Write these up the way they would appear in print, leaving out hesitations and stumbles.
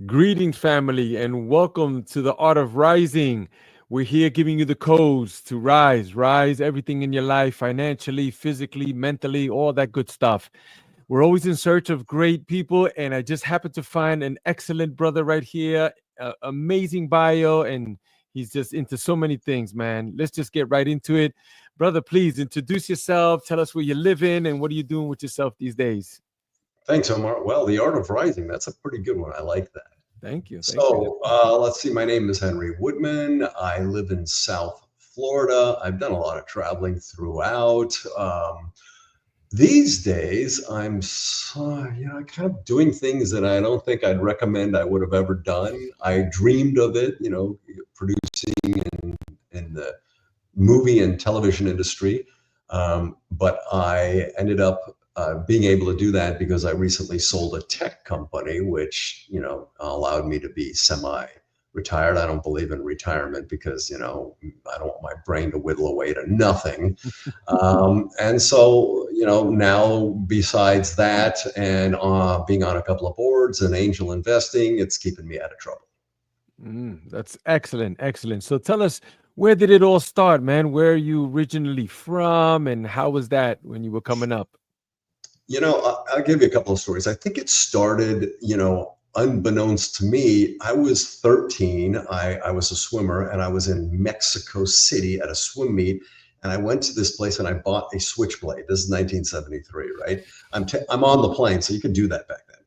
Greetings, family, and welcome to the Art of Rising. We're here giving you the codes to rise everything in your life, financially, physically, mentally, all that good stuff. We're always in search of great people, and I just happened to find an excellent brother right here, amazing bio, and he's just into so many things, man. Let's just get right into it. Brother, please introduce yourself, tell us where you live in, and what are you doing with yourself these days? Thanks, Omar. Well, the art of rising, that's a pretty good one. I like that. Thank you. Thank you. Let's see. My name is Henry Woodman. I live in South Florida. I've done a lot of traveling throughout. These days, kind of doing things that I don't think I'd recommend I would have ever done. I dreamed of it, producing in the movie and television industry. But I ended up being able to do that because I recently sold a tech company, which, allowed me to be semi-retired. I don't believe in retirement because, I don't want my brain to whittle away to nothing. And so, now besides that and being on a couple of boards and angel investing, it's keeping me out of trouble. That's excellent. Excellent. So tell us, where did it all start, man? Where are you originally from, and how was that when you were coming up? I'll give you a couple of stories. I think it started, unbeknownst to me. I was 13. I was a swimmer and I was in Mexico City at a swim meet. And I went to this place and I bought a switchblade. This is 1973, right? I'm on the plane, so you could do that back then.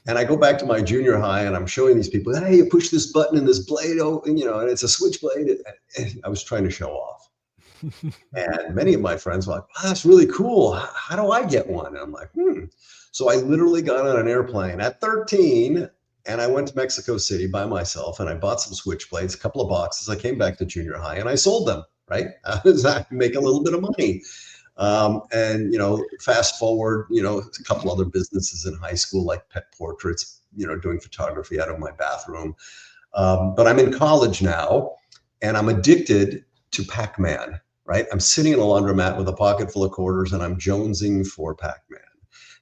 And I go back to my junior high and I'm showing these people, hey, you push this button and this blade, and it's a switchblade. And I was trying to show off. And many of my friends were like, wow, that's really cool. How do I get one? And I'm like, So I literally got on an airplane at 13 and I went to Mexico City by myself and I bought some switchblades, a couple of boxes. I came back to junior high and I sold them, right? I was make a little bit of money. Fast forward, a couple other businesses in high school, like pet portraits, doing photography out of my bathroom. But I'm in college now and I'm addicted to Pac-Man. Right? I'm sitting in a laundromat with a pocket full of quarters and I'm jonesing for Pac-Man.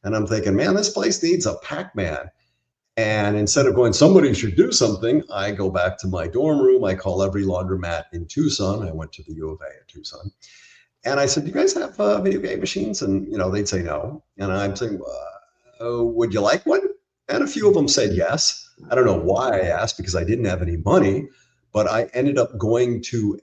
And I'm thinking, man, this place needs a Pac-Man. And instead of going, somebody should do something, I go back to my dorm room. I call every laundromat in Tucson. I went to the U of A at Tucson. And I said, do you guys have video game machines? And, they'd say no. And I'm saying, would you like one? And a few of them said yes. I don't know why I asked because I didn't have any money, but I ended up going to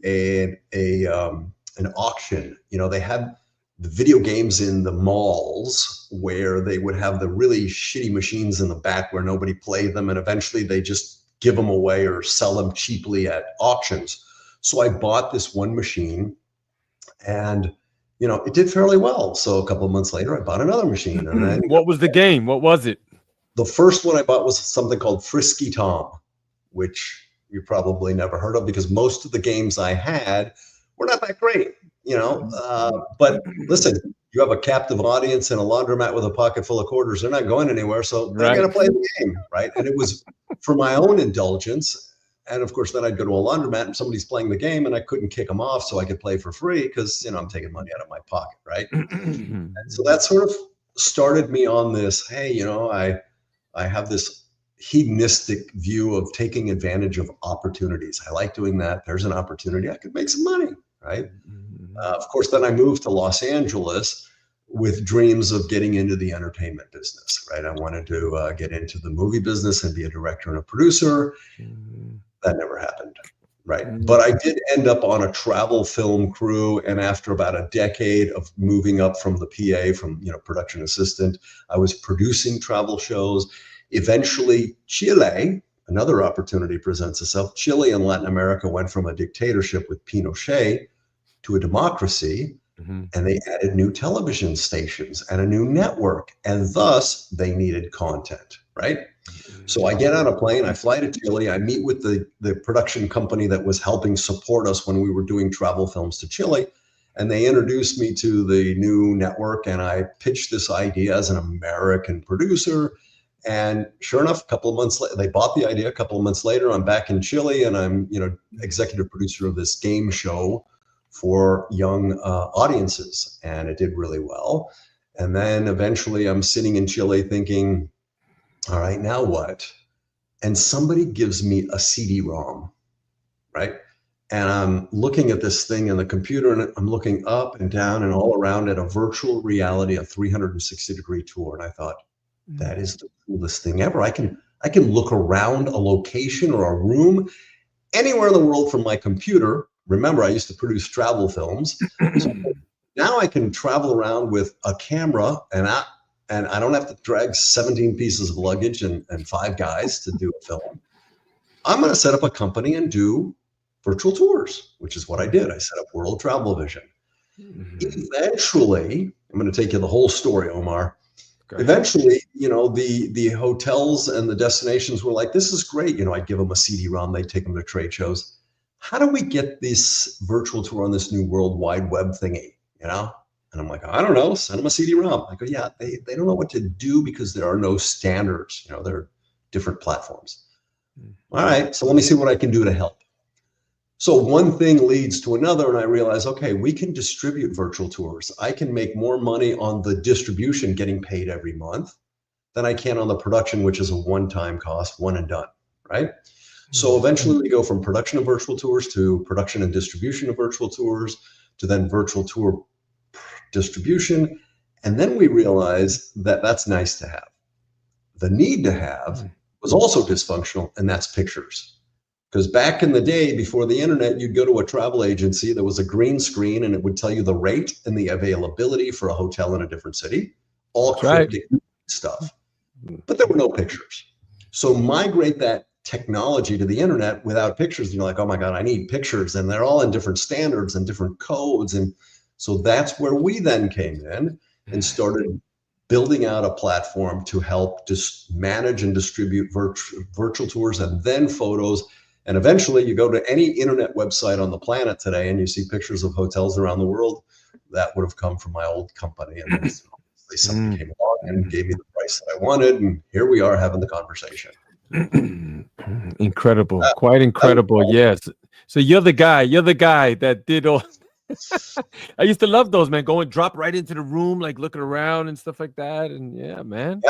an auction. They had the video games in the malls where they would have the really shitty machines in the back where nobody played them. And eventually they just give them away or sell them cheaply at auctions. So I bought this one machine and, it did fairly well. So a couple of months later, I bought another machine. And then What was the game? What was it? the first one I bought was something called Frisky Tom, which you probably never heard of because most of the games I had were not that great, but listen, you have a captive audience and a laundromat with a pocket full of quarters. They're not going anywhere. So they're going to play the game. Right. And it was for my own indulgence. And of course, then I'd go to a laundromat and somebody's playing the game and I couldn't kick them off so I could play for free because, I'm taking money out of my pocket. Right. And so that sort of started me on this. Hey, I have this hedonistic view of taking advantage of opportunities. I like doing that. There's an opportunity. I could make some money. Right. Of course, then I moved to Los Angeles with dreams of getting into the entertainment business. Right. I wanted to get into the movie business and be a director and a producer. That never happened. Right. But I did end up on a travel film crew. And after about a decade of moving up from the PA, from, production assistant, I was producing travel shows. Eventually, Chile, another opportunity presents itself. Chile and Latin America went from a dictatorship with Pinochet to a democracy, and they added new television stations and a new network, and thus they needed content, right? So I get on a plane, I fly to Chile, I meet with the production company that was helping support us when we were doing travel films to Chile, and they introduced me to the new network, and I pitched this idea as an American producer. And sure enough, a couple of months later, they bought the idea. A couple of months later, I'm back in Chile and I'm, executive producer of this game show for young audiences. And it did really well. And then eventually I'm sitting in Chile thinking, all right, now what? and somebody gives me a CD-ROM, right? And I'm looking at this thing in the computer, and I'm looking up and down and all around at a virtual reality, a 360-degree tour. And I thought, that is the coolest thing ever. I can look around a location or a room anywhere in the world from my computer. Remember, I used to produce travel films. So now I can travel around with a camera, and I don't have to drag 17 pieces of luggage and 5 guys to do a film. I'm going to set up a company and do virtual tours, which is what I did. I set up World Travel Vision. Eventually, I'm going to take you the whole story, Omar. Eventually, the hotels and the destinations were like, this is great. I'd give them a CD-ROM, they'd take them to trade shows. How do we get this virtual tour on this new World Wide Web thingy, And I'm like, I don't know, send them a CD-ROM. I go, yeah, they don't know what to do because there are no standards. There are different platforms. All right, so let me see what I can do to help. So one thing leads to another, and I realize, okay, we can distribute virtual tours. I can make more money on the distribution, getting paid every month, than I can on the production, which is a one-time cost, one and done, right? So eventually we go from production of virtual tours to production and distribution of virtual tours to then virtual tour distribution. And then we realize that that's nice to have. The need to have was also dysfunctional, and that's pictures. Because back in the day, before the internet, you'd go to a travel agency, there was a green screen, and it would tell you the rate and the availability for a hotel in a different city, all cryptic stuff. But there were no pictures. So migrate that technology to the internet without pictures, and you're like, oh my God, I need pictures. And they're all in different standards and different codes. And so that's where we then came in and started building out a platform to help just manage and distribute virtual tours and then photos. And eventually you go to any internet website on the planet today and you see pictures of hotels around the world. That would have come from my old company. And then somebody came along and gave me the price that I wanted. And here we are having the conversation. Incredible. Quite incredible. Yes. So you're the guy that did all. I used to love those, man. Go and drop right into the room, like looking around and stuff like that. And yeah, man.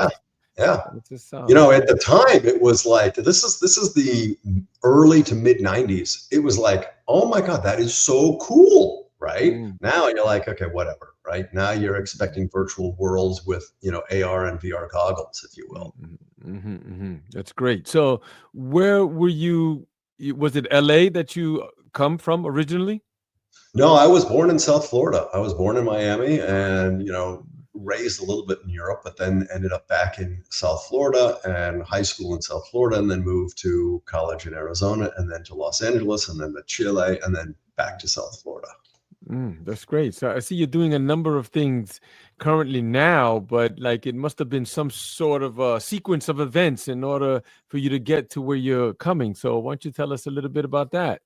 Yeah. At the time it was like, this is the early to mid 90s. It was like, oh my God, that is so cool. Right. Now you're like, okay, whatever. Right. Now you're expecting virtual worlds with, AR and VR goggles, if you will. That's great. So where were you? Was it LA that you come from originally? No, I was born in South Florida. I was born in Miami and, raised a little bit in Europe, but then ended up back in South Florida and high school in South Florida, and then moved to college in Arizona, and then to Los Angeles, and then to Chile, and then back to South Florida. That's great. So I see you're doing a number of things currently now, but like it must have been some sort of a sequence of events in order for you to get to where you're coming. So why don't you tell us a little bit about that?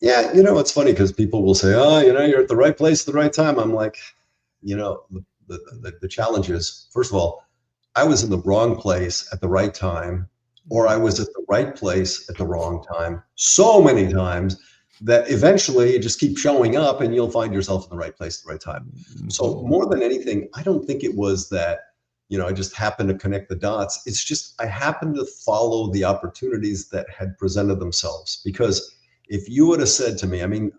Yeah, it's funny because people will say, oh, you're at the right place at the right time. I'm like, the challenge is, first of all, I was in the wrong place at the right time, or I was at the right place at the wrong time so many times that eventually you just keep showing up and you'll find yourself in the right place at the right time. So more than anything, I don't think it was that, I just happened to connect the dots. It's just I happened to follow the opportunities that had presented themselves. Because if you would have said to me,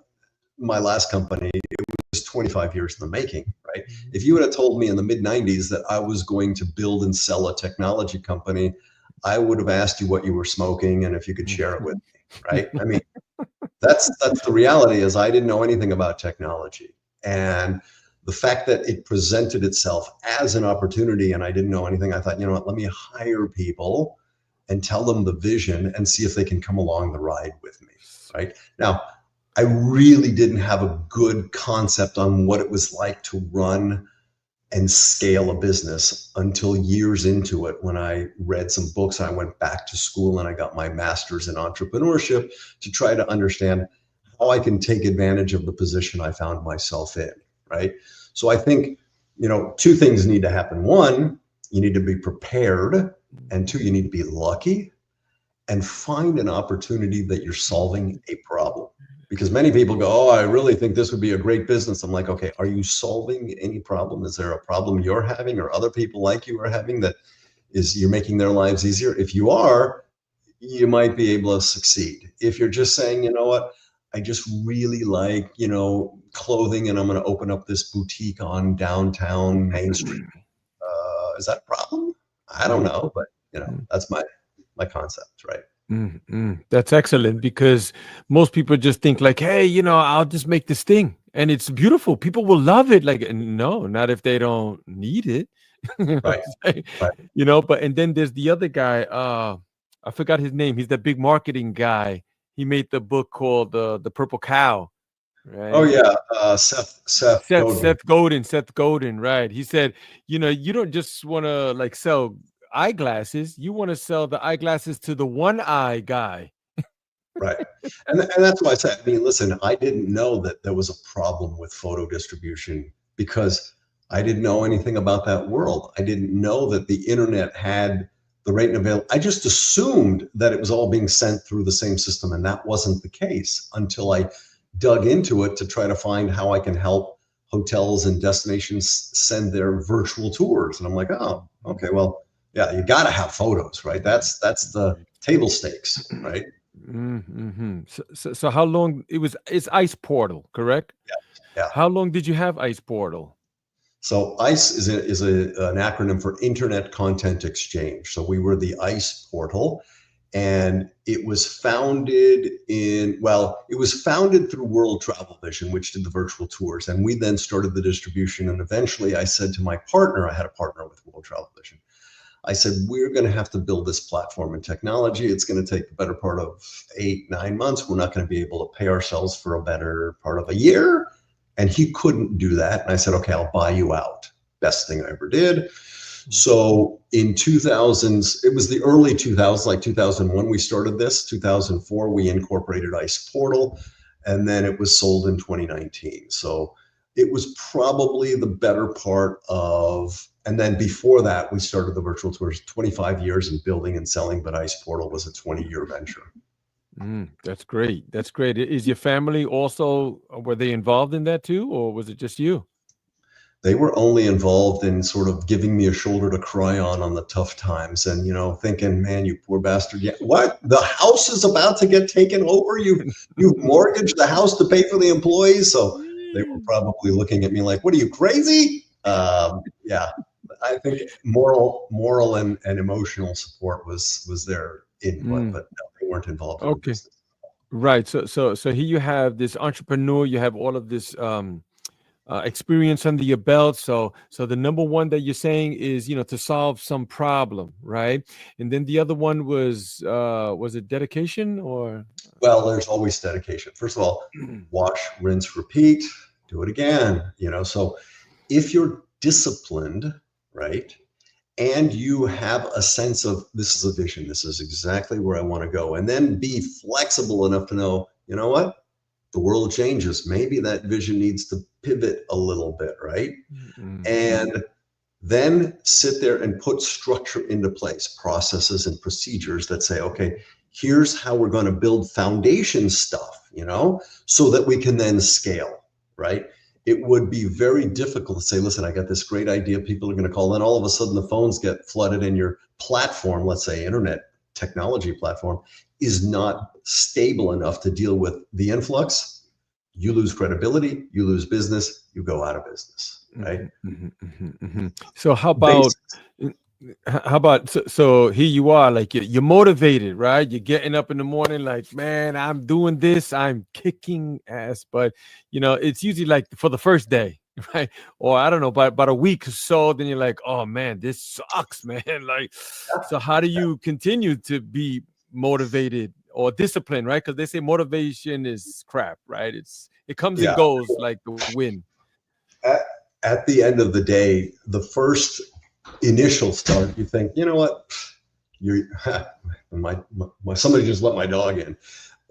my last company, it was 25 years in the making, right? If you would have told me in the mid 90s that I was going to build and sell a technology company, I would have asked you what you were smoking and if you could share it with me, right? That's the reality, is I didn't know anything about technology. And the fact that it presented itself as an opportunity and I didn't know anything, I thought, let me hire people and tell them the vision and see if they can come along the ride with me, right? Now, I really didn't have a good concept on what it was like to run and scale a business until years into it, when I read some books. I went back to school and I got my master's in entrepreneurship to try to understand how I can take advantage of the position I found myself in, right? So I think, two things need to happen. One, you need to be prepared, and two, you need to be lucky and find an opportunity that you're solving a problem. Because many people go, oh, I really think this would be a great business. I'm like, okay, are you solving any problem? Is there a problem you're having or other people like you are having that is you're making their lives easier? If you are, you might be able to succeed. If you're just saying, you know what, I just really like, clothing, and I'm going to open up this boutique on downtown Main Street. Is that a problem? I don't know, but that's my concept, right? That's excellent, because most people just think like, hey, I'll just make this thing and it's beautiful. People will love it. Like, no, not if they don't need it. You know what Right, I'm saying? right. But and then there's the other guy. I forgot his name. He's the big marketing guy. He made the book called the Purple Cow, Oh right? yeah, Seth Godin. Seth Godin, right? He said, you don't just want to like sell eyeglasses. You want to sell the eyeglasses to the one eye guy. Right. And that's why I said, I mean, listen, I didn't know that there was a problem with photo distribution because I didn't know anything about that world. I didn't know that the internet had the rate and avail. I just assumed that it was all being sent through the same system, and that wasn't the case until I dug into it to try to find how I can help hotels and destinations send their virtual tours. And I'm like, oh, okay, well, yeah, you got to have photos, right? That's the table stakes, right? So how long it's Ice Portal, correct? Yeah. How long did you have Ice Portal? So ICE is an acronym for Internet Content Exchange. So we were the ICE portal, and it was founded through World Travel Vision, which did the virtual tours. And we then started the distribution. And eventually I said to my partner, I had a partner with World Travel Vision, I said, we're going to have to build this platform and technology. It's going to take the better part of 8-9 months. We're not going to be able to pay ourselves for a better part of a year. And he couldn't do that. And I said, okay, I'll buy you out. Best thing I ever did. So in 2000s, it was the early 2000s, like 2001, we started this. 2004, we incorporated ICE Portal, and then it was sold in 2019. So it was probably the better part of, and then before that, we started the virtual tours, 25 years in building and selling, but ICE Portal was a 20-year venture. That's great. That's great. Is your family also, were they involved in that too, or was it just you? They were only involved in sort of giving me a shoulder to cry on the tough times, and thinking, man, you poor bastard. Yeah, what? The house is about to get taken over. You've mortgaged the house to pay for the employees. So they were probably looking at me like, what are you, crazy? Yeah, I think moral and emotional support was their input, but no, they weren't involved in the Okay. business. Right. So here you have this entrepreneur, you have all of this experience under your belt. So the number one that you're saying is, to solve some problem, right? And then the other one was it dedication or? Well, there's always dedication. First of all, wash, rinse, repeat, do it again. So if you're disciplined, right, and you have a sense of, this is a vision, this is exactly where I want to go, and then be flexible enough to know, you know what, the world changes. Maybe that vision needs to pivot a little bit, right? And then sit there and put structure into place, processes and procedures that say, okay, here's how we're going to build foundation stuff, so that we can then scale, right? It would be very difficult to say, listen, I got this great idea, people are going to call, then all of a sudden the phones get flooded and your platform, let's say internet technology platform, is not stable enough to deal with the influx. You lose credibility, you lose business, you go out of business, right? So how about so here you are, like you're motivated, right? You're getting up in the morning like, man, I'm doing this, I'm kicking ass, but it's usually like for the first day, right? Or I don't know, but about a week or so, then you're like, oh man, this sucks, man. Like, so how do you continue to be motivated or disciplined, right? Because they say motivation is crap, right? It comes and goes like the wind. At the end of the day, the first initial start, you think, you know what, somebody just let my dog in.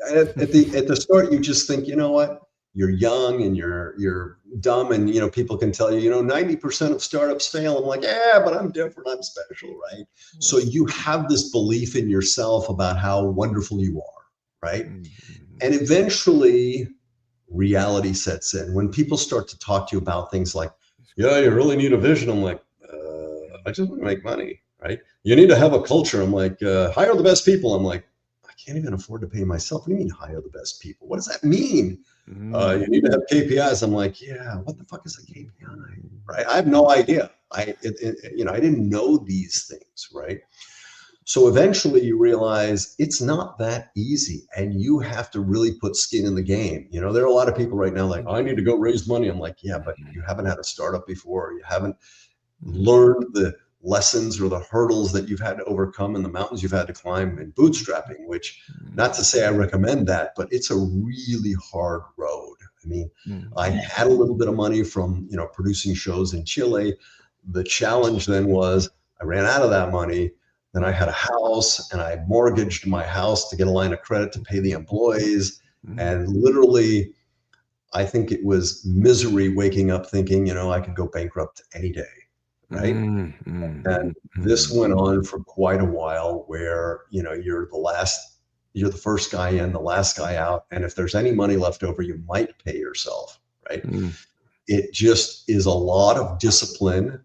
At the start, you just think, you know what, you're young and you're dumb, and people can tell you, 90% of startups fail. I'm like, yeah, but I'm different, I'm special, right? So you have this belief in yourself about how wonderful you are, right? And eventually reality sets in. When people start to talk to you about things like, yeah, you really need a vision, I'm like, I just want to make money, right? You need to have a culture. I'm like, hire the best people. I'm like, can't even afford to pay myself. What do you mean hire the best people? What does that mean? Mm. You need to have KPIs. I'm like, yeah, what the fuck is a KPI? Right? I have no idea. I didn't know these things, right? So eventually you realize it's not that easy, and you have to really put skin in the game. There are a lot of people right now like, I need to go raise money. I'm like, yeah, but you haven't had a startup before. You haven't learned the lessons or the hurdles that you've had to overcome and the mountains you've had to climb in bootstrapping, which, not to say I recommend that, but it's a really hard road. I mean, I had a little bit of money from, producing shows in Chile. The challenge then was I ran out of that money. Then I had a house and I mortgaged my house to get a line of credit to pay the employees. And literally, I think it was misery waking up thinking, I could go bankrupt any day. Right. And this went on for quite a while where, you're the first guy in, the last guy out. And if there's any money left over, you might pay yourself. Right. It just is a lot of discipline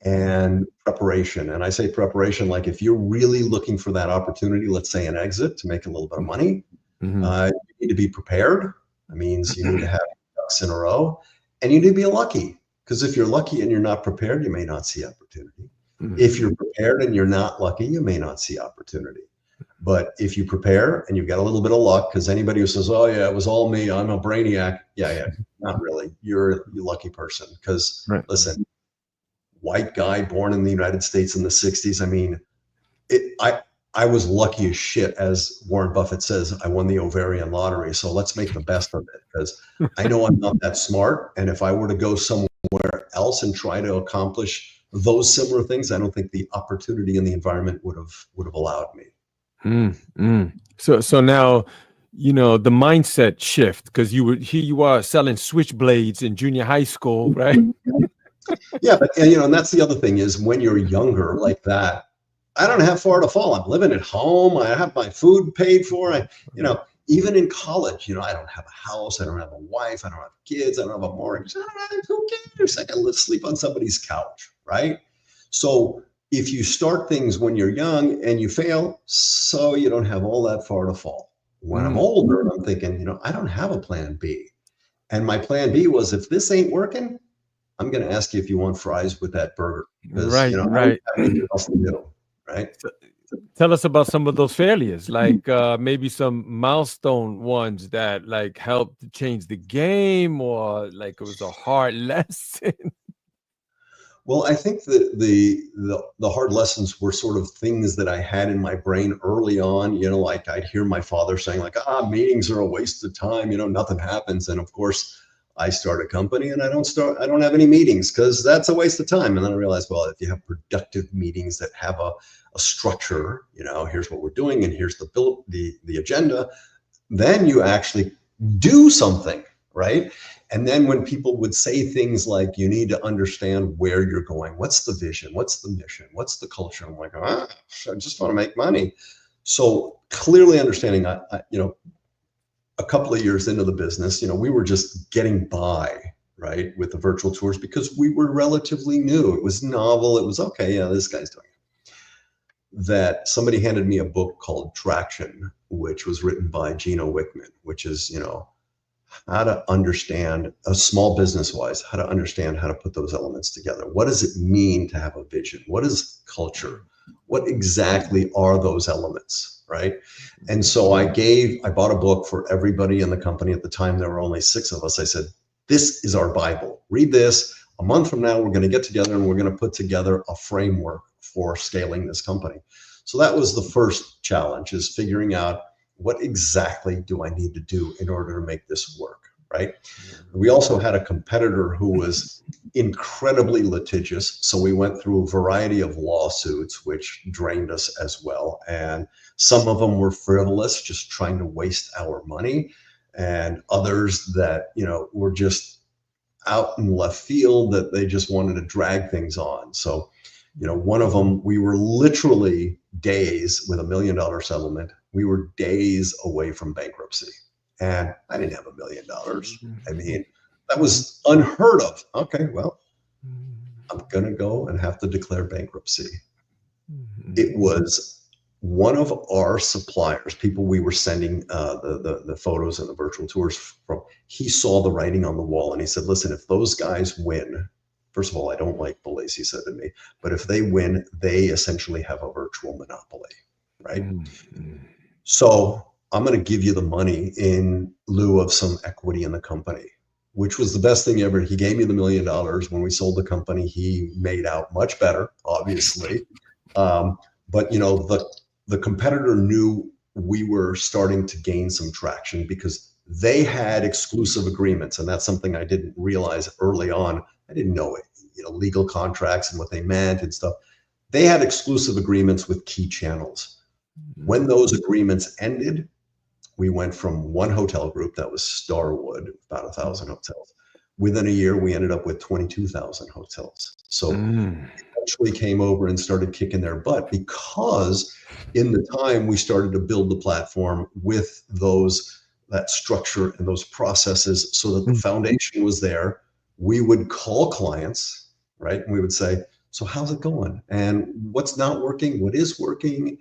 and preparation. And I say preparation, like if you're really looking for that opportunity, let's say an exit to make a little bit of money, you need to be prepared. That means you need to have ducks in a row, and you need to be lucky. Because if you're lucky and you're not prepared, you may not see opportunity. If you're prepared and you're not lucky, you may not see opportunity. But if you prepare and you've got a little bit of luck, because anybody who says, oh yeah, it was all me, I'm a brainiac. Yeah, not really. You're a lucky person. Because listen, white guy born in the United States in the 60s. I mean, I was lucky as shit, as Warren Buffett says, I won the ovarian lottery. So let's make the best of it, because I know I'm not that smart. And if I were to go somewhere else and try to accomplish those similar things, I don't think the opportunity and the environment would have allowed me. So now, the mindset shift, because here you are selling switchblades in junior high school, right? Yeah, but and that's the other thing is when you're younger like that, I don't have far to fall. I'm living at home. I have my food paid for. Even in college, I don't have a house. I don't have a wife. I don't have kids. I don't have a mortgage. Who cares? I can sleep on somebody's couch, right? So if you start things when you're young and you fail, so you don't have all that far to fall. When I'm older, I'm thinking, I don't have a plan B. And my plan B was, if this ain't working, I'm going to ask you if you want fries with that burger. Because, right. I don't have anything else to do. Right. Tell us about some of those failures, like maybe some milestone ones that like helped to change the game, or like it was a hard lesson. Well, I think that the hard lessons were sort of things that I had in my brain early on. Like I'd hear my father saying like, meetings are a waste of time. Nothing happens. And of course, I start a company and I don't have any meetings because that's a waste of time. And then I realized, well, if you have productive meetings that have a structure, here's what we're doing and here's the agenda, then you actually do something, right? And then when people would say things like, you need to understand where you're going, what's the vision, what's the mission, what's the culture? I'm like, I just want to make money. So clearly understanding, a couple of years into the business, we were just getting by, right, with the virtual tours because we were relatively new. It was novel. It was okay. Yeah, this guy's doing it. That somebody handed me a book called Traction, which was written by Gino Wickman, which is, how to understand a small business wise, how to understand how to put those elements together. What does it mean to have a vision? What is culture? What exactly are those elements? Right. And so I bought a book for everybody in the company. At the time, there were only 6 of us. I said, this is our Bible. Read this. A month from now, we're going to get together and we're going to put together a framework for scaling this company. So that was the first challenge, is figuring out what exactly do I need to do in order to make this work, right? We also had a competitor who was incredibly litigious. So we went through a variety of lawsuits, which drained us as well. And some of them were frivolous, just trying to waste our money. And others that, were just out in left field, that they just wanted to drag things on. So, one of them, we were literally days with $1 million settlement. We were days away from bankruptcy. And I didn't have $1 million. I mean, that was unheard of. Okay, well, I'm going to go and have to declare bankruptcy. It was one of our suppliers, people we were sending the photos and the virtual tours from, he saw the writing on the wall and he said, listen, if those guys win, first of all, I don't like bullies, he said to me, but if they win, they essentially have a virtual monopoly, right? Mm-hmm. So I'm going to give you the money in lieu of some equity in the company, which was the best thing ever. He gave me the $1 million. When we sold the company, he made out much better, obviously. But the competitor knew we were starting to gain some traction because they had exclusive agreements, and that's something I didn't realize early on. I didn't know it, legal contracts and what they meant and stuff. They had exclusive agreements with key channels. When those agreements ended, we went from one hotel group that was Starwood, about 1,000 hotels. Within a year, we ended up with 22,000 hotels. So eventually came over and started kicking their butt because in the time we started to build the platform with that structure and those processes so that the foundation was there. We would call clients, right? And we would say, so how's it going? And what's not working? What is working?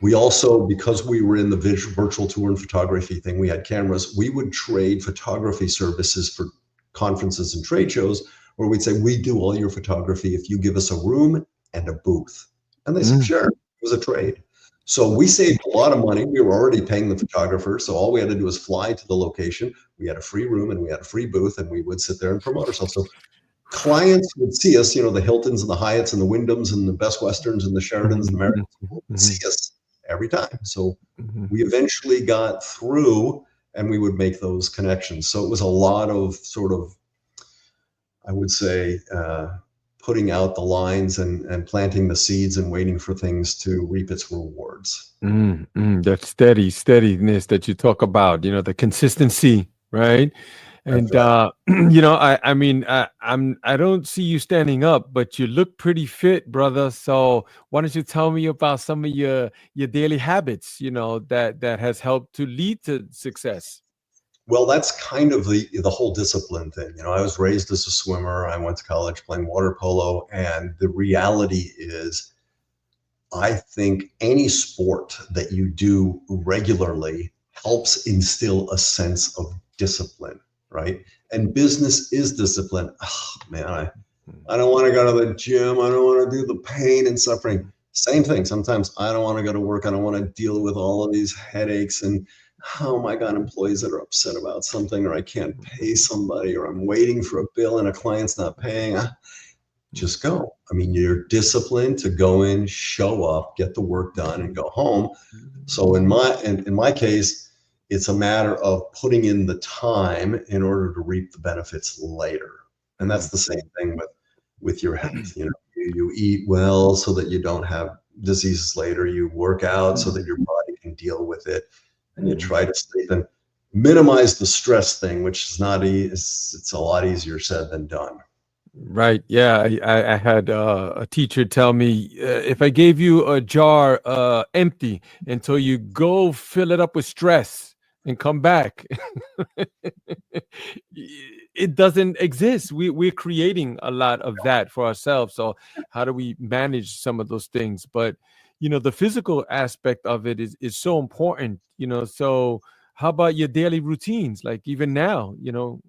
We also, because we were in the virtual tour and photography thing, we had cameras, we would trade photography services for conferences and trade shows where we'd say, we do all your photography if you give us a room and a booth. And they said, sure, it was a trade. So we saved a lot of money. We were already paying the photographer. So all we had to do was fly to the location. We had a free room and we had a free booth and we would sit there and promote ourselves. So clients would see us, the Hiltons and the Hyatts and the Wyndhams and the Best Westerns and the Sheratons and the Marriotts would see us every time. So we eventually got through and we would make those connections. So it was a lot of sort of, I would say, putting out the lines and planting the seeds and waiting for things to reap its rewards. That steadiness that you talk about, the consistency, right? And right. I don't see you standing up, but you look pretty fit, brother. So why don't you tell me about some of your daily habits, that has helped to lead to success? Well, that's kind of the whole discipline thing. I was raised as a swimmer. I went to college playing water polo, and the reality is, I think any sport that you do regularly helps instill a sense of discipline, right? And business is discipline. Oh, man, I don't want to go to the gym. I don't want to do the pain and suffering. Same thing. Sometimes I don't want to go to work. I don't want to deal with all of these headaches and, oh my God, employees that are upset about something, or I can't pay somebody, or I'm waiting for a bill and a client's not paying. Just go. I mean, you're disciplined to go in, show up, get the work done, and go home. So in my case, it's a matter of putting in the time in order to reap the benefits later. And that's the same thing with your health. You eat well so that you don't have diseases later. You work out so that your body can deal with it, and you try to sleep and minimize the stress thing, which is not easy. It's a lot easier said than done. Right. Yeah. I had a teacher tell me, if I gave you a jar empty until you go fill it up with stress and come back, it doesn't exist. We're creating a lot of that for ourselves. So how do we manage some of those things? But, the physical aspect of it is so important, so how about your daily routines? Like even now,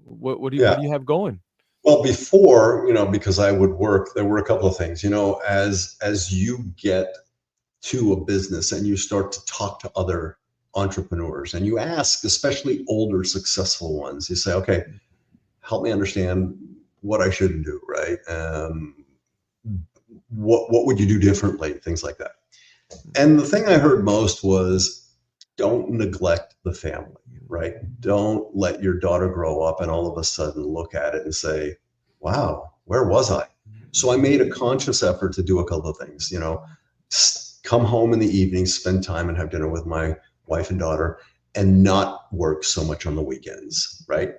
what do you have going? Well, before, because I would work, there were a couple of things, as you get to a business and you start to talk to other entrepreneurs and you ask, especially older, successful ones, you say, okay, help me understand what I shouldn't do, right? What would you do differently? Things like that. And the thing I heard most was, don't neglect the family. Right? Don't let your daughter grow up and all of a sudden look at it and say, wow, where was I? So I made a conscious effort to do a couple of things, come home in the evening, spend time and have dinner with my wife and daughter, and not work so much on the weekends, right?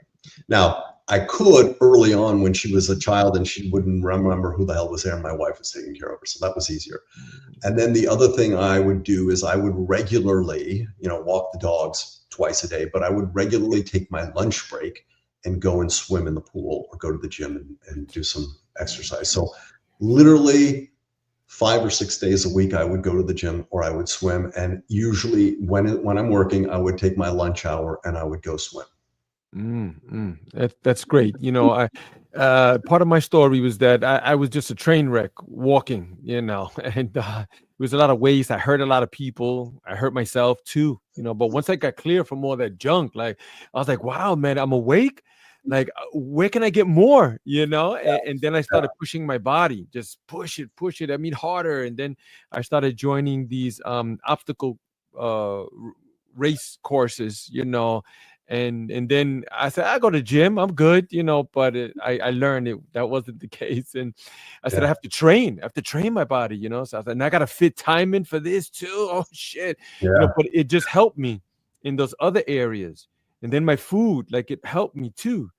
Now, I could early on when she was a child and she wouldn't remember who the hell was there and my wife was taking care of her. So that was easier. And then the other thing I would do is I would regularly, walk the dogs twice a day, but I would regularly take my lunch break and go and swim in the pool or go to the gym and do some exercise. So literally 5 or 6 days a week, I would go to the gym or I would swim. And usually when I'm working, I would take my lunch hour and I would go swim. That's great. You know, part of my story was that I was just a train wreck walking, you know, and it was a lot of waste. I hurt a lot of people. I hurt myself too, you know. But once I got clear from all that junk, like I was like, wow, man, I'm awake. Like, where can I get more, you know? And then I Yeah. started pushing my body, just push it. I mean, harder. And then I started joining these obstacle race courses, you know, and then I said, I go to gym, I'm good, you know, but I learned that wasn't the case. And I said, I Yeah. have to train my body, you know. So I said, and I got to fit time in for this too. Oh shit, you know, Yeah. but it just helped me in those other areas. And then my food, like it helped me too.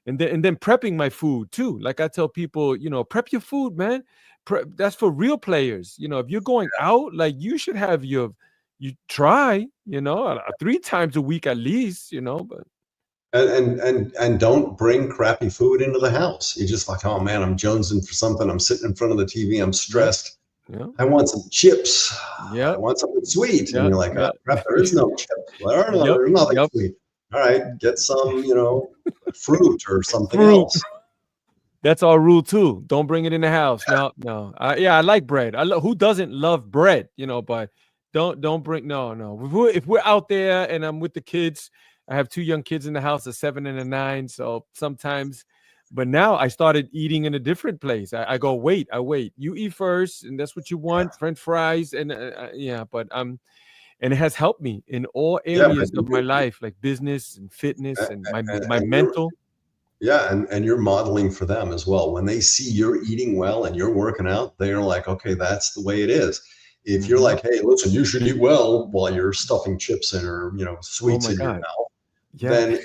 And then prepping my food too. Like I tell people, you know, prep your food, man. That's for real players. You know, if you're going out, like you should have you try, you know, 3 times a week at least, you know, but And don't bring crappy food into the house. You're just like, oh man, I'm jonesing for something. I'm sitting in front of the TV. I'm yeah, stressed. yeah, I want some chips. I yep, want something sweet. And yeah, you're like, oh, yeah, crap, there is no chips. yep, There's nothing yep. sweet. All right, get some, fruit or something Fruit. else. That's our rule too. Don't bring it in the house. No, no. Yeah, I like bread. Who doesn't love bread? You know, but don't bring. No, no. If we're out there and I'm with the kids, I have 2 young kids in the house, a 7 and a 9. So sometimes, but now I started eating in a different place. I go, wait, I wait. You eat first, and that's what you want, French fries, and yeah. But and it has helped me in all Yeah, but areas of my life, like business and fitness and my and you're mental. yeah, and you're modeling for them as well. When they see you're eating well and you're working out, they're like, okay, that's the way it is. If you're Hmm. like, hey, listen, you should eat well while you're stuffing chips in or Oh sweets my in your God. mouth, Yeah. then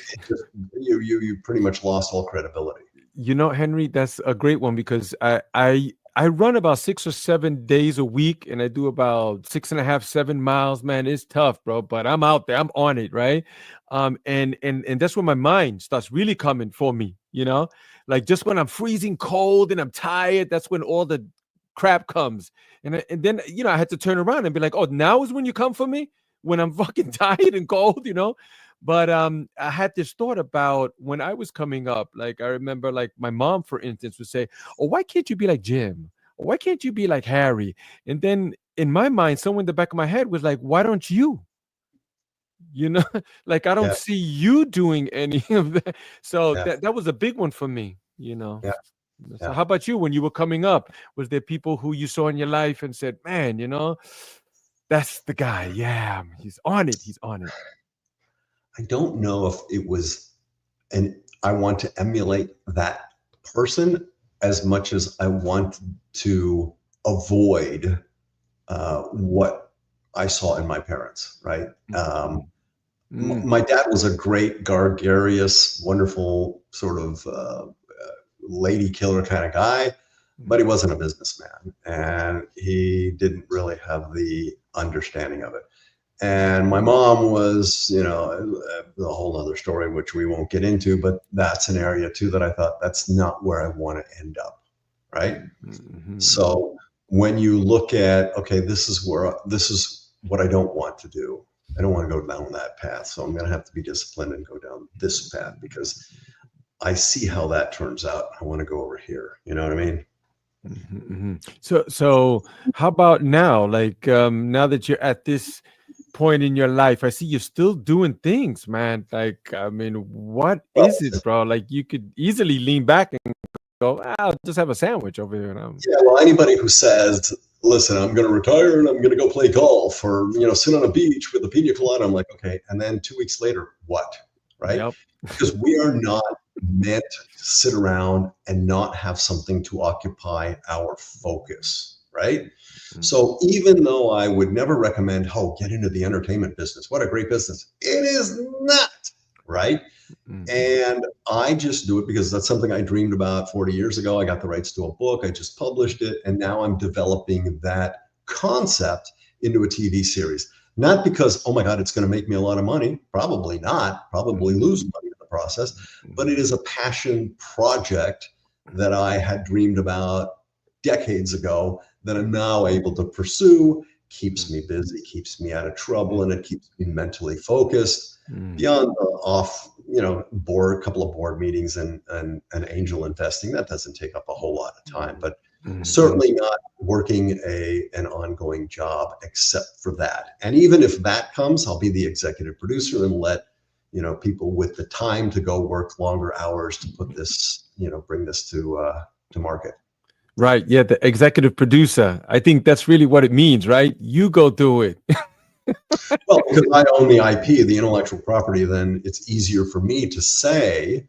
you pretty much lost all credibility. You know, Henry, that's a great one because I run about 6 or 7 days a week and I do about 6.5, 7 miles. Man, it's tough, bro. But I'm out there, I'm on it, right? And that's when my mind starts really coming for me, you know, like just when I'm freezing cold and I'm tired, that's when all the crap comes. And then I had to turn around and be like, oh, now is when you come for me when I'm fucking tired and cold, you know. But I had this thought about when I was coming up. Like I remember, like my mom, for instance, would say, "Oh, why can't you be like Jim? Or why can't you be like Harry?" And then in my mind, somewhere in the back of my head was like, "Why don't you?" You know, like I don't Yeah, see you doing any of that. So yeah, that was a big one for me. You know. yeah, So yeah. how about you? When you were coming up, was there people who you saw in your life and said, "Man, you know, that's the guy. Yeah, he's on it. He's on it." I don't know if it was, and I want to emulate that person as much as I want to avoid what I saw in my parents, right? Mm, mm, My dad was a great, gregarious, wonderful sort of lady killer kind of guy, but he mm. wasn't a businessman and he didn't really have the understanding of it. And my mom was, a whole other story, which we won't get into, but that's an area too that I thought that's not where I want to end up. Right. Mhm, mhm, So when you look at, okay, this is what I don't want to do. I don't want to go down that path. So I'm going to have to be disciplined and go down this path because I see how that turns out. I want to go over here. You know what I mean? mhm, mhm. So how about now? Like now that you're at this point in your life, I see you're still doing things, man. Like I mean, what Well, is it, bro? Like you could easily lean back and go, I'll just have a sandwich over here. And yeah, well, anybody who says, listen, I'm going to retire and I'm going to go play golf or, sit on a beach with a pina colada, I'm like, okay. And then 2 weeks later, what? Right? Yep. Because we are not meant to sit around and not have something to occupy our focus. Right. Mm, So even though I would never recommend, oh, get into the entertainment business, what a great business. It is not. Right. mhm, And I just do it because that's something I dreamed about 40 years ago. I got the rights to a book. I just published it. And now I'm developing that concept into a TV series. Not because, oh my God, it's going to make me a lot of money. Probably not. Probably mhm, lose money in the process. But it mhm, is a passion project that I had dreamed about decades ago that I'm now able to pursue keeps me busy, keeps me out of trouble, and it keeps me mentally focused beyond the off, board, couple of board meetings and angel investing. That doesn't take up a whole lot of time, but certainly not working an ongoing job except for that. And even if that comes, I'll be the executive producer and let people with the time to go work longer hours to put this, bring this to market. Right. Yeah. The executive producer. I think that's really what it means, right? You go do it. Well, because I own the IP, the intellectual property, then it's easier for me to say,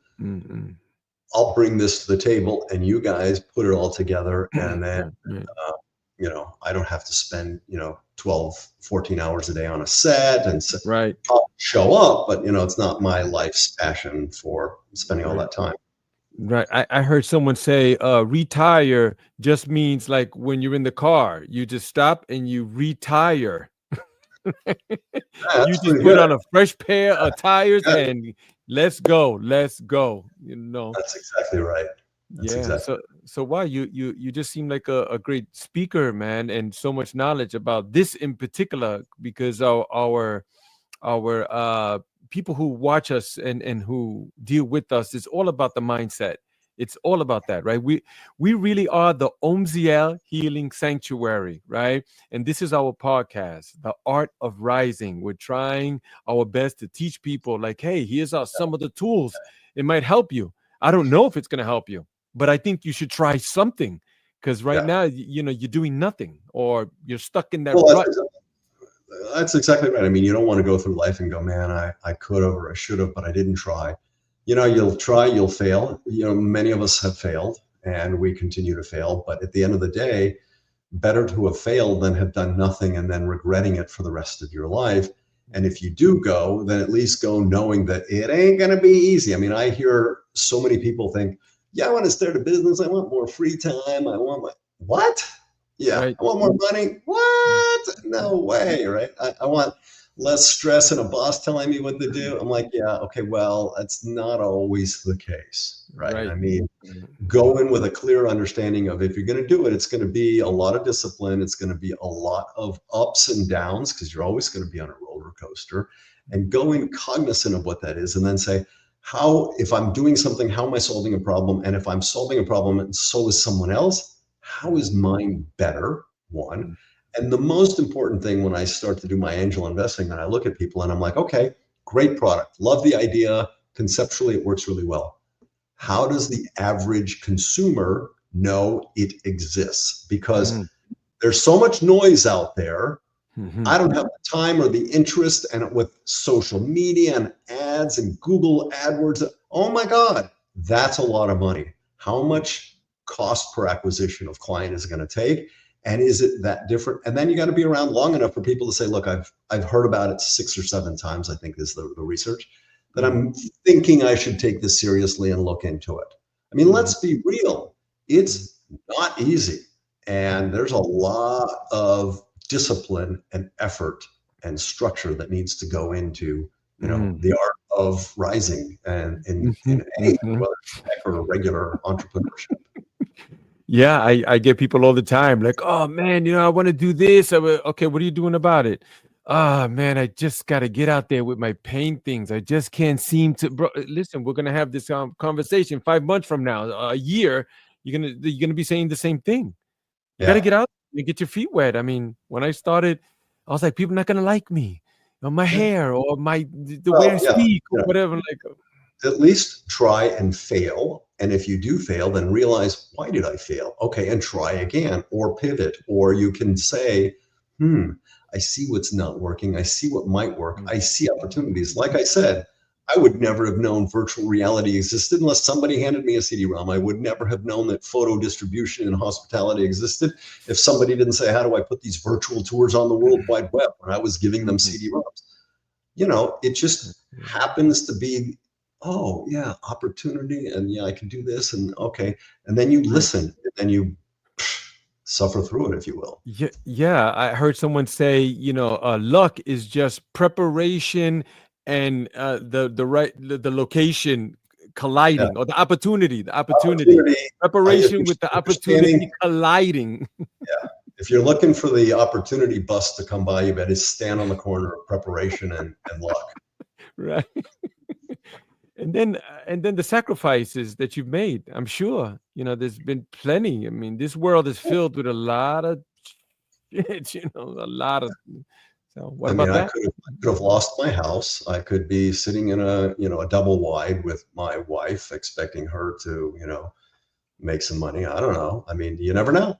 I'll bring this to the table and you guys put it all together. And then, I don't have to spend, 12, 14 hours a day on a set and right. I'll show up, but, it's not my life's passion for spending all that time. Right. I heard someone say retire just means like when you're in the car, you just stop and you retire. You just put on a fresh pair of tires and let's go. Let's go. That's exactly right. That's exactly so wow, you just seem like a great speaker, man, and so much knowledge about this in particular, because our people who watch us and who deal with us, it's all about the mindset. It's all about that, right? We really are the Omziel Healing Sanctuary, right? And this is our podcast, The Art of Rising. We're trying our best to teach people like, hey, here's some of the tools. It might help you. I don't know if it's going to help you, but I think you should try something, because right now, you're doing nothing, or you're stuck in that rut. That's exactly right. I mean, you don't want to go through life and go, man, I could have or I should have, but I didn't try. You'll try, you'll fail. Many of us have failed and we continue to fail. But at the end of the day, better to have failed than have done nothing and then regretting it for the rest of your life. And if you do go, then at least go knowing that it ain't going to be easy. I mean, I hear so many people think, yeah, I want to start a business. I want more free time. What? Yeah, right. I want more money. What? No way, right? I want less stress and a boss telling me what to do. I'm like, yeah, okay, well, that's not always the case, right? I mean, go in with a clear understanding of if you're going to do it, it's going to be a lot of discipline. It's going to be a lot of ups and downs because you're always going to be on a roller coaster, and go in cognizant of what that is. And then say, if I'm doing something, how am I solving a problem? And if I'm solving a problem and so is someone else, how is mine better? One. And the most important thing when I start to do my angel investing, and I look at people and I'm like, okay, great product. Love the idea. Conceptually, it works really well. How does the average consumer know it exists? Because there's so much noise out there. I don't have the time or the interest, and with social media and ads and Google AdWords, oh my God, that's a lot of money. How much cost per acquisition of client is it going to take? And is it that different? And then you got to be around long enough for people to say, look, I've heard about it 6 or 7 times, I think is the research, that I'm thinking I should take this seriously and look into it. I mean, let's be real. It's not easy. And there's a lot of discipline and effort and structure that needs to go into, the art of rising and in anything, whether it's tech or regular entrepreneurship. Yeah, I get people all the time like, oh man, I want to do this. Okay, what are you doing about it? Ah, man, I just got to get out there with my paint things. I just can't seem to. Bro, listen, we're gonna have this conversation 5 months from now, a year. You're gonna be saying the same thing. You got to get out and get your feet wet. I mean, when I started, I was like, people are not gonna like me, or my hair, or the way I speak, or whatever. Like, at least try and fail. And if you do fail, then realize, why did I fail? Okay, and try again, or pivot, or you can say, I see what's not working. I see what might work. I see opportunities. Like I said, I would never have known virtual reality existed unless somebody handed me a CD-ROM. I would never have known that photo distribution and hospitality existed if somebody didn't say, how do I put these virtual tours on the World Wide Web, when I was giving them CD-ROMs? It just happens to be, oh yeah, opportunity, and I can do this, and okay. And then you listen, and then you suffer through it, if you will. Yeah. I heard someone say, luck is just preparation and the location colliding, or the opportunity preparation with the opportunity colliding. if you're looking for the opportunity bus to come by, you better stand on the corner of preparation and luck. Right. And then the sacrifices that you've made, I'm sure, there's been plenty. I mean, this world is filled with a lot of shit, a lot of. So what I mean, about I that? could have lost my house. I could be sitting in a double wide with my wife, expecting her to make some money. I don't know. I mean, you never know.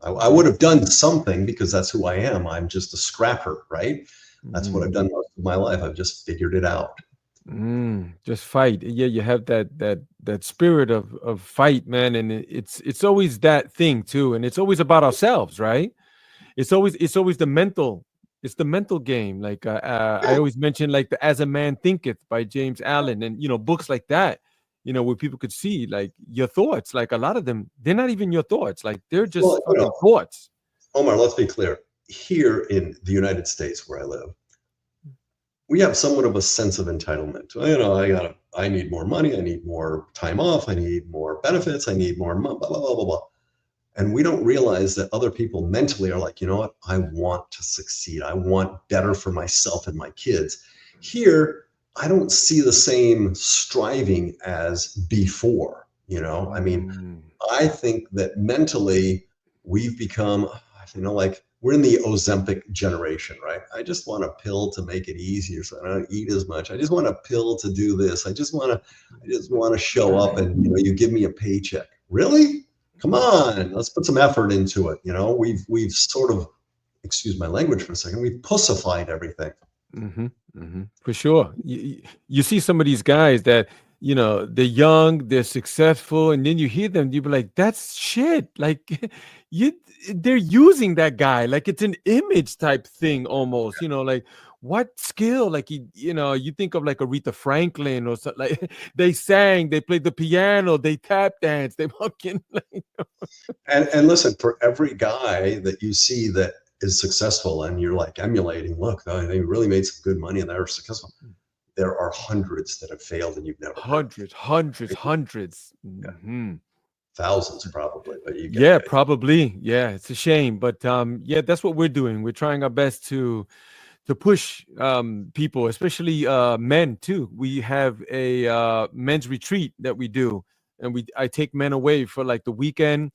I would have done something because that's who I am. I'm just a scrapper, right? That's what I've done most of my life. I've just figured it out. Just fight. Yeah, you have that spirit of fight, man, and it's always that thing too, and it's always about ourselves, right? It's always the mental. It's the mental game. Like I always mention, like the "As a Man Thinketh" by James Allen, and books like that. Where people could see like your thoughts. Like a lot of them, they're not even your thoughts. Like they're just Well, fucking thoughts. Omar, let's be clear. Here in the United States, where I live, we have somewhat of a sense of entitlement. I need more money. I need more time off. I need more benefits. I need more blah, blah, blah, blah, blah. And we don't realize that other people mentally are like, you know what? I want to succeed. I want better for myself and my kids. Here, I don't see the same striving as before. I mean, I think that mentally we've become, like we're in the Ozempic generation, right? I just want a pill to make it easier so I don't eat as much. I just want a pill to do this. I just want to show up and, you give me a paycheck. Really? Come on, let's put some effort into it. We've sort of, excuse my language for a second, we've pussified everything. For sure. You see some of these guys that, they're young, they're successful, and then you hear them, you be like, that's shit. Like they're using that guy like it's an image type thing almost, like what skill? Like you think of like Aretha Franklin or something, like they sang, they played the piano, they tap dance, they fucking like, and listen, for every guy that you see that is successful and you're like emulating, look, they really made some good money and they're successful. There are hundreds that have failed and you've never hundreds. Thousands probably, but you get probably. Yeah, it's a shame, but yeah, that's what we're doing. We're trying our best to push people, especially men too. We have a men's retreat that we do, and I take men away for like the weekend.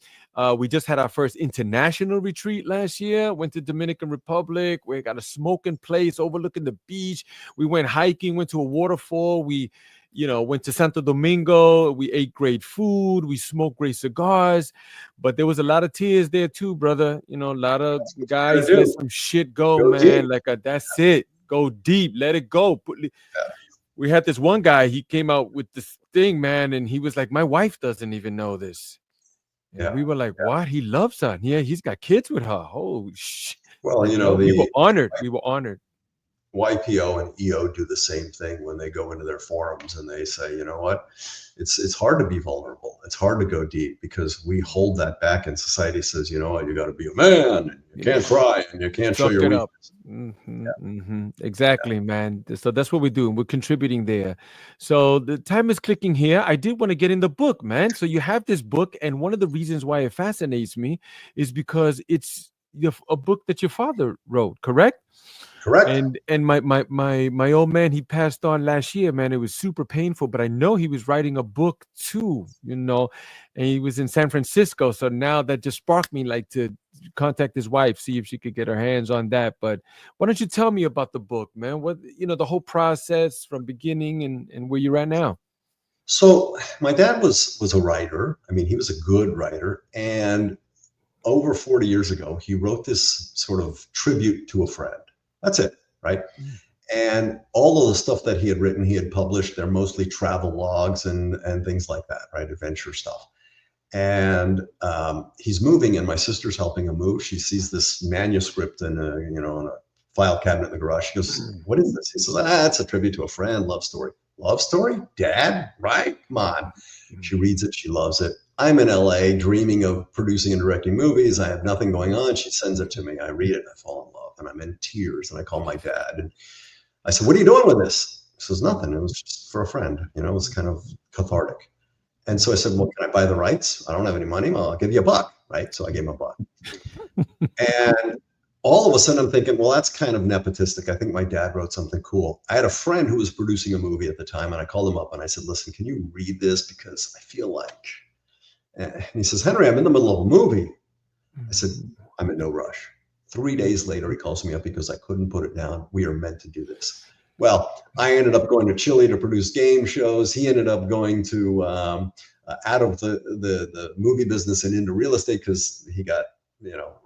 We just had our first international retreat last year. Went to Dominican Republic. We got a smoking place overlooking the beach. We went hiking, went to a waterfall. We went to Santo Domingo. We ate great food. We smoked great cigars. But there was a lot of tears there too, brother. A lot of guys let some shit go, man. Deep. Like that's it. Go deep. Let it go. We had this one guy. He came out with this thing, man, and he was like, "My wife doesn't even know this." And we were like, "What? He loves her. Yeah, he's got kids with her. Oh shit." Well, we were honored. We were honored. YPO and EO do the same thing when they go into their forums and they say, you know what, it's hard to be vulnerable. It's hard to go deep because we hold that back and society says, you know what, you got to be a man and you can't cry and you can't show your weakness. Exactly, man. So that's what we're doing. We're contributing there. So the time is clicking here. I did want to get in the book, man. So you have this book, and one of the reasons why it fascinates me is because it's a book that your father wrote, correct? Correct. And my old man, he passed on last year, man. It was super painful, but I know he was writing a book too, and he was in San Francisco. So now that just sparked me like to contact his wife, see if she could get her hands on that. But why don't you tell me about the book, man? What, the whole process from beginning and where you're at now. So my dad was a writer. I mean, he was a good writer. And over 40 years ago, he wrote this sort of tribute to a friend. That's it, right? And all of the stuff that he had written, he had published. They're mostly travel logs and things like that, right? Adventure stuff. And he's moving, and my sister's helping him move. She sees this manuscript in a file cabinet in the garage. She goes, "What is this?" He says, "It's a tribute to a friend, love story." Love story? Dad, right? Come on. She reads it. She loves it. I'm in LA dreaming of producing and directing movies. I have nothing going on. She sends it to me. I read it. I fall in love and I'm in tears. And I call my dad and I said, "What are you doing with this?" He says, "Nothing. It was just for a friend. It was kind of cathartic." And so I said, "Well, can I buy the rights? I don't have any money. Well, I'll give you $1, right?" So I gave him $1. And all of a sudden I'm thinking, well, that's kind of nepotistic. I think my dad wrote something cool. I had a friend who was producing a movie at the time, and I called him up and I said, listen, can you read this? Because I feel like, and he says, Henry, I'm in the middle of a movie. I said, I'm in no rush. 3 days later, he calls me up because I couldn't put it down. We are meant to do this. Well, I ended up going to Chile to produce game shows. He ended up going to out of the movie business and into real estate because he got,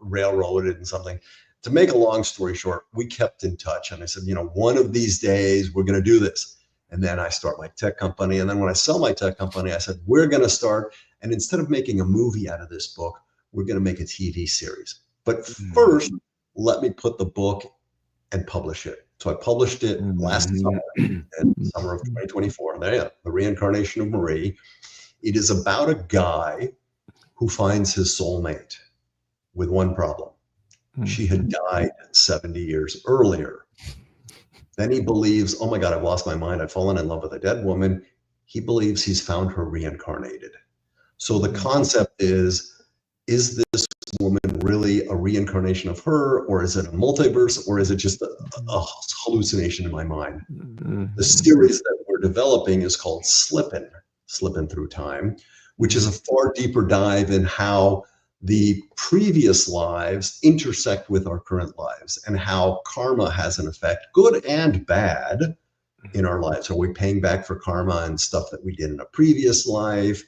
railroaded and something. To make a long story short, we kept in touch. And I said, one of these days we're going to do this. And then I start my tech company. And then when I sell my tech company, I said, we're going to start. And instead of making a movie out of this book, we're going to make a TV series. But first, let me put the book and publish it. So I published it last summer, in summer of 2024. There you go, The Reincarnation of Marie. It is about a guy who finds his soulmate with one problem. She had died 70 years earlier. Then he believes, oh my God, I've lost my mind. I've fallen in love with a dead woman. He believes he's found her reincarnated. So the concept is this woman really a reincarnation of her, or is it a multiverse, or is it just a hallucination in my mind? The series that we're developing is called Slippin' Through Time, which is a far deeper dive in how the previous lives intersect with our current lives and how karma has an effect, good and bad, in our lives. Are we paying back for karma and stuff that we did in a previous life?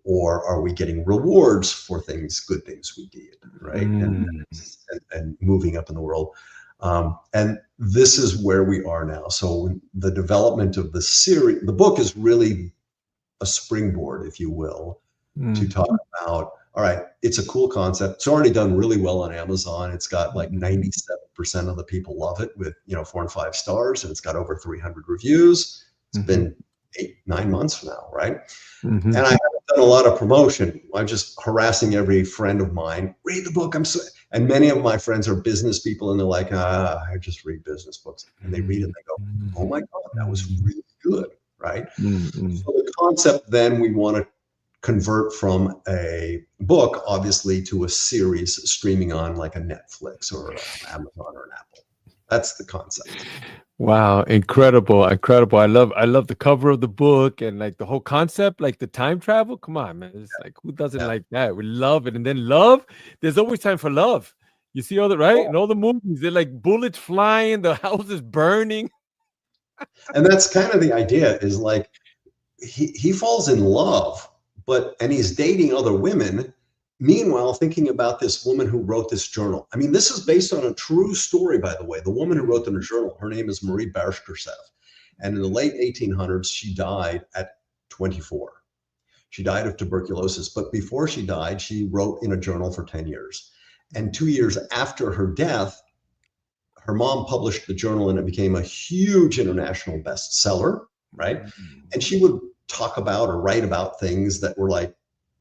Or are we getting rewards for good things we did, right? And moving up in the world. And this is where we are now. So the development of the series, the book is really a springboard, if you will, to talk about, all right, it's a cool concept. It's already done really well on Amazon. It's got like 97% of the people love it with, 4 and 5 stars, and it's got over 300 reviews. It's been 8-9 months now, right? And I haven't done a lot of promotion. I'm just harassing every friend of mine. Read the book. And many of my friends are business people, and they're like, I just read business books. And they read it and they go, oh my God, that was really good, right? So the concept then we want to convert from a book, obviously, to a series streaming on like a Netflix or Amazon or an Apple. That's the concept. Wow, incredible. I love the cover of the book and like the whole concept, like the time travel. Come on, man. It's like, who doesn't like that? We love it. And then love, there's always time for love. You see all that, right? In all the movies, they're like bullets flying, the house is burning. And that's kind of the idea, is like he falls in love, and he's dating other women. Meanwhile, thinking about this woman who wrote this journal. I mean, this is based on a true story, by the way. The woman who wrote the journal, her name is Marie Barshkersev. And in the late 1800s, she died at 24. She died of tuberculosis. But before she died, she wrote in a journal for 10 years. And 2 years after her death, her mom published the journal, and it became a huge international bestseller, right? And she would talk about or write about things that were like,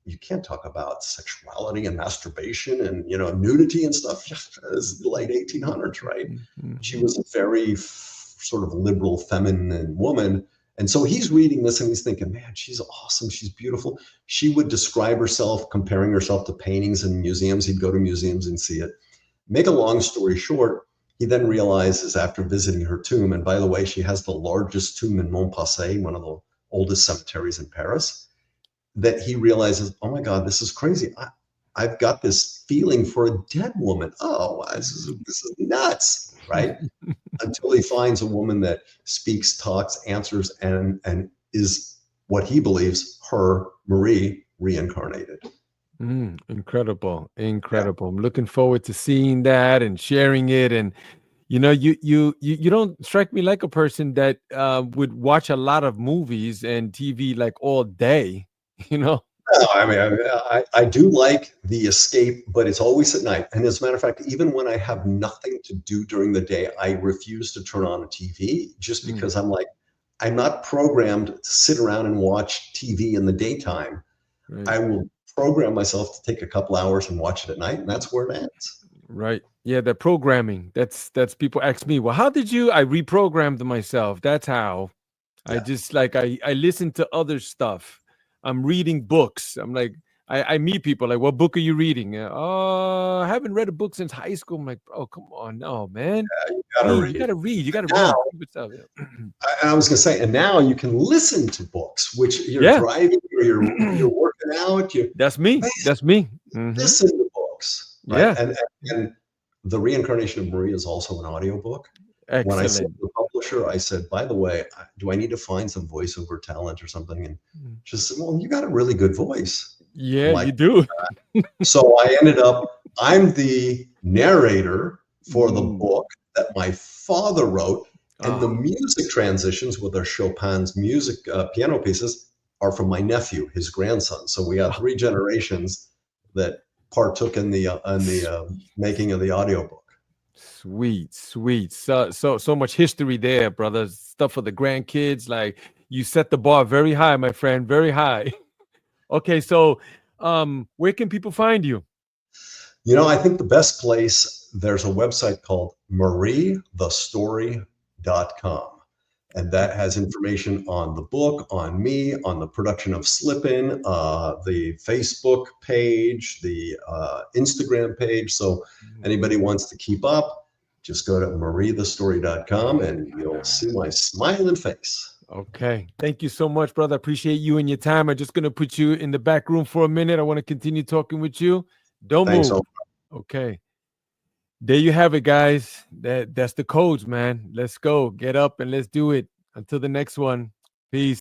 you can't talk about sexuality and masturbation and, nudity and stuff. It's the late 1800s, right? She was a very sort of liberal, feminine woman. And so he's reading this and he's thinking, man, she's awesome. She's beautiful. She would describe herself, comparing herself to paintings in museums. He'd go to museums and see it. Make a long story short, he then realizes after visiting her tomb, and by the way, she has the largest tomb in Montpassy, one of the oldest cemeteries in Paris, that he realizes, oh my God, this is crazy. I've got this feeling for a dead woman. Oh, this is nuts, right? Until he finds a woman that speaks, talks, answers, and is what he believes her, Marie, reincarnated. Incredible. I'm looking forward to seeing that and sharing it. And you don't strike me like a person that would watch a lot of movies and TV like all day. No, I mean, I do like the escape, but it's always at night. And as a matter of fact, even when I have nothing to do during the day, I refuse to turn on a TV just because I'm like, I'm not programmed to sit around and watch TV in the daytime. Right. I will program myself to take a couple hours and watch it at night, and that's where it ends. Right. Yeah, that programming. That's people ask me, well, how did you? I reprogrammed myself. That's how. Yeah. I just I listen to other stuff. I'm reading books. I'm like, I meet people like, what book are you reading? I haven't read a book since high school. I'm like, bro, come on, no, man. You gotta Read, you read. gotta read, you gotta Now, read. Good stuff, yeah. I was going to say, and now you can listen to books, which you're Yeah. driving or you're working out. You That's me. man, That's me. Hmm. listen to books, right? Yeah. And the Reincarnation of Marie is also an audiobook. When I said Excellent. to the publisher, I said, by the way, do I need to find some voiceover talent or something? And Mm. she said, well, you got a really good voice. I'm Yeah, like, you do. so I ended up, I'm the narrator for the Mm. book that my father wrote, and the Oh, music transitions with our Chopin's music piano pieces are from my nephew, his grandson. So we got oh, three generations that partook in the making of the audiobook. sweet, sweet. So much history there, brother. Stuff for the grandkids. Like, you set the bar very high, my friend, very high. Okay, so where can people find you? You know, I think the best place, there's a website called mariethestory.com. And that has information on the book, on me, on the production of Slip In, the Facebook page, the Instagram page. So anybody wants to keep up, just go to mariethestory.com and you'll see my smiling face. Okay. Thank you so much, brother. Appreciate you and your time. I'm just going to put you in the back room for a minute. I want to continue talking with you. Don't Thanks. move. Okay. There you have it, guys. That's the codes, man. Let's go. Get up and let's do it. Until the next one. Peace.